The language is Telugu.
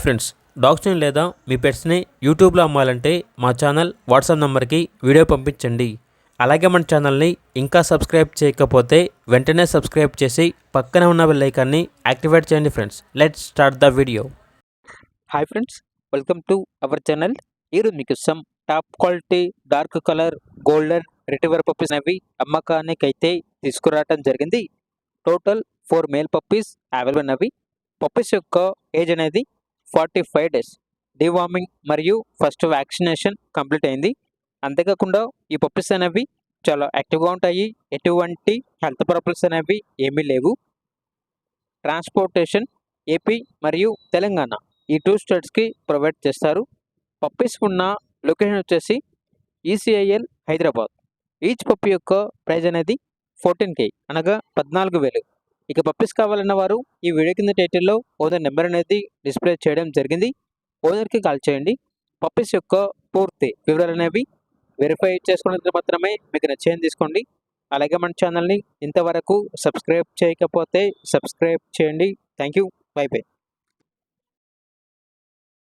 ఫ్రెండ్స్, డాగ్స్ని లేదా మీ పెట్స్ని యూట్యూబ్లో అమ్మాలంటే మా ఛానల్ వాట్సాప్ నెంబర్కి వీడియో పంపించండి. అలాగే మన ఛానల్ని ఇంకా సబ్స్క్రైబ్ చేయకపోతే వెంటనే సబ్స్క్రైబ్ చేసి పక్కనే ఉన్న బెల్ ఐకాన్ని యాక్టివేట్ చేయండి. Friends, let's start the video. Hi friends, welcome to our channel. ఈరోజు మీకు some top quality dark colour golden retriever puppies అనేవి అమ్మకానికి అయితే తీసుకురావడం జరిగింది. టోటల్ 4 మేల్ పప్పీస్ అవైలబుల్ ఉన్నవి. పప్పీస్ యొక్క ఏజ్ అనేది 45 డేస్. డివార్మింగ్ మరియు ఫస్ట్ వ్యాక్సినేషన్ కంప్లీట్ అయింది. అంతేకాకుండా ఈ పప్పీస్ అనేవి చాలా యాక్టివ్గా ఉంటాయి. ఎటువంటి హెల్త్ ప్రాబ్లమ్స్ అనేవి ఏమీ లేవు. ట్రాన్స్పోర్టేషన్ ఏపీ మరియు తెలంగాణ ఈ 2 స్టేట్స్కి ప్రొవైడ్ చేస్తారు. పప్పీస్ ఉన్న లొకేషన్ వచ్చేసి ఈసీఐఎల్ హైదరాబాద్. ఈచ్ పప్పీ యొక్క ప్రైజ్ అనేది 14K అనగా 14,000. ఇక పప్పీస్ కావాలన్న వారు ఈ వీడియో కింద టైటిల్లో ఓనర్ నెంబర్ అనేది డిస్ప్లే చేయడం జరిగింది. ఓనర్కి కాల్ చేయండి. పప్పీస్ యొక్క పూర్తి వివరాలు అనేవి వెరిఫై చేసుకున్నందుకు మాత్రమే మీకు నచ్చేది తీసుకోండి. అలాగే మన ఛానల్ని ఇంతవరకు సబ్స్క్రైబ్ చేయకపోతే సబ్స్క్రైబ్ చేయండి. Thank you. By by.